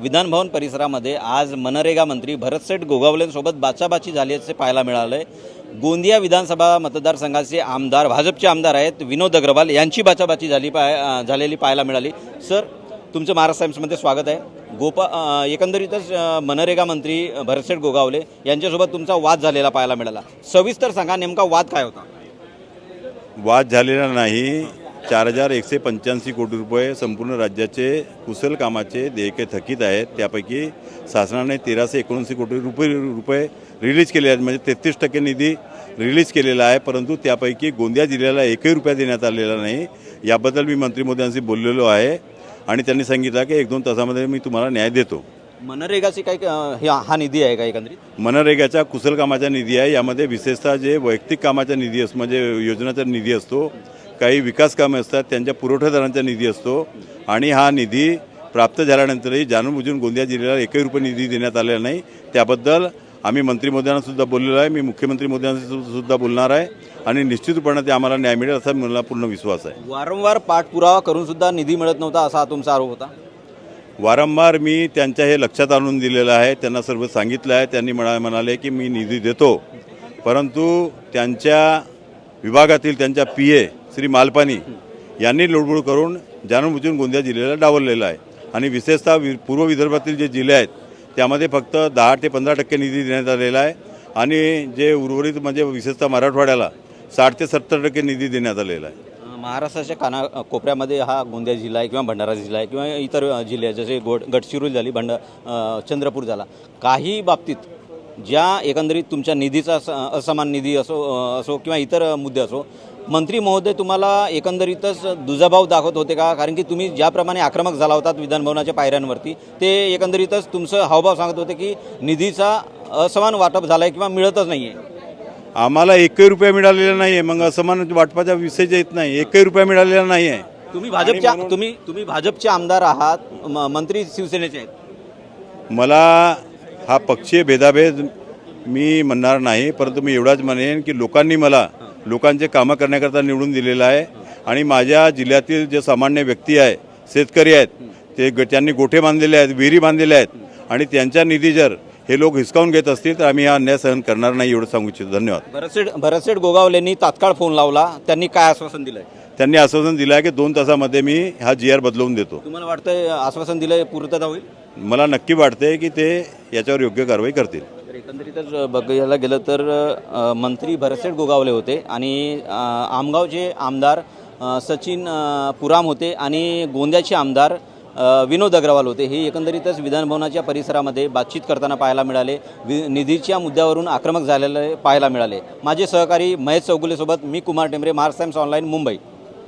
विधानभवन परिसरामध्ये आज मनरेगा मंत्री भरतसेठ गोगावलेंसोबत बाचाबाची झाल्याचे पाहायला मिळाले। गोंदिया विधानसभा मतदारसंघाचे आमदार भाजपचे आमदार आहेत विनोद अग्रवाल यांची बाचाबाची झालेली पाहायला मिळाली। सर, तुमचं महाराष्ट्र टाइम्समध्ये स्वागत आहे। एकंदरीतच मनरेगा मंत्री भरतसेठ गोगावले यांच्यासोबत तुमचा वाद झालेला पाहायला मिळाला। सविस्तर सांगा, नेमका वाद काय होता? वाद झालेला नाही। 4185 कोटी रुपये संपूर्ण राज्याचे कुशल कामाचे देयके थकीत आहेत। त्यापैकी शासनाने 1379 कोटी रुपये रिलीज केले आहेत, म्हणजे 33% निधी रिलीज केलेला आहे। परंतु त्यापैकी गोंदिया जिल्ह्याला एकही रुपया देण्यात आलेला नाही। याबद्दल मी मंत्री महोदयांशी बोललेलो आहे आणि त्यांनी सांगितलं की 1-2 तासामध्ये मी तुम्हाला न्याय देतो। मनरेगाची काही हा निधी आहे का? एकंदरीत मनरेगाचा कुशल कामाचा निधी आहे। यामध्ये विशेषतः जे वैयक्तिक कामाचा निधी असतो, म्हणजे योजनाचा निधी असतो, काही विकास कामे असतात त्यांच्या पुरवठादारांचा निधी असतो आणि हा निधी प्राप्त झाल्यानंतरही जाणूनबुजून गोंदिया जिल्ह्याला एकही रुपये निधी देण्यात आलेला नाही। त्याबद्दल आम्ही मंत्री महोदयांना सुद्धा बोललेलो आहे। मी मुख्यमंत्री महोदयांशी सुद्धा बोलणार आहे आणि निश्चितपणे ते आम्हाला न्याय मिळेल असा मला पूर्ण विश्वास आहे। वारंवार पाठपुरावा करून सुद्धा निधी मिळत नव्हता असा तुमचा आरोप होता। वारंवार मी त्यांच्या हे लक्षात आणून दिलेलं आहे, त्यांना सर्व सांगितलं आहे। त्यांनी म्हणाले की मी निधी देतो, परंतु त्यांच्या विभागातील त्यांच्या PA श्री मालपानी यांनी लुडबुड करून जाणूनबुजून गोंदिया जिल्ह्याला डावललेलं आहे आणि विशेषतः पूर्व विदर्भातील जे जिल्हे आहेत त्यामध्ये फक्त 10 ते 15% निधी देण्यात आलेला आहे आणि जे उर्वरित म्हणजे विशेषतः मराठवाड्याला 60 ते 70% निधी देण्यात आलेला आहे। महाराष्ट्राच्या कोपऱ्यामध्ये हा गोंदिया जिल्हा आहे किंवा भंडारा जिल्हा आहे किंवा इतर जिल्हे जसे गडचिरोली झाली, चंद्रपूर झाला, काही बाबतीत ज्या एकंदरीत तुमच्या निधीचा असमान निधी असो किंवा इतर मुद्दे असो, मंत्री महोदय तुम्हाला एकंदरीतच दुजाभाव दाखवत होते का? कारण की तुम्ही ज्याप्रमाणे आक्रमक झाला होतात विधानभवनाच्या पायऱ्यांवरती, ते एकंदरीतच तुमचं हावभाव सांगत होते की निधीचा असमान वाटप झाला आहे किंवा मिळतच नाही आहे। आम्हाला एकही रुपया मिळालेला नाही आहे, मग असमान वाटपाचा विषय येत नाही। एकही रुपया मिळालेला नाही आहे। तुम्ही भाजपचे आमदार आहात, मंत्री शिवसेनेचे आहेत। मला हा पक्षीय भेदाभेद मी म्हणणार नाही, परंतु मी एवढाच म्हणेन की लोकांनी मला लोकांचे कामं करण्याकरता निवडून दिलेलं आहे आणि माझ्या जिल्ह्यातील जे सामान्य व्यक्ती आहे, शेतकरी आहेत, त्यांनी गोठे बांधलेले आहेत, विहिरी बांधलेल्या आहेत आणि त्यांच्या निधी जर हे लोक हिसकावून घेत असतील तर आम्ही हा अन्याय सहन करणार नाही, एवढं सांगू इच्छितो। धन्यवाद। भरतसेठ गोगावलेंनी तात्काळ फोन लावला, त्यांनी काय आश्वासन दिलंय? त्यांनी आश्वासन दिलं आहे की 2 तासामध्ये मी हा GR बदलवून देतो। तुम्हाला वाटतं आश्वासन दिलंय पूर्तता होईल? मला नक्की वाटते की ते याच्यावर योग्य कारवाई करतील। एकंदरीतच बघायला गेलं तर मंत्री भरतसेठ गोगावले होते आणि आमगावचे आमदार सचिन पुराम होते आणि गोंदियाचे आमदार विनोद अग्रवाल होते। हे एकंदरीतच विधानभवनाच्या परिसरामध्ये बातचीत करताना पाहायला मिळाले। निधीच्या मुद्द्यावरून आक्रमक झालेले पाहायला मिळाले। माझे सहकारी महेश चौगुलेसोबत मी कुमार टेंबरे, महाराष्ट्र टाइम्स ऑनलाईन, मुंबई।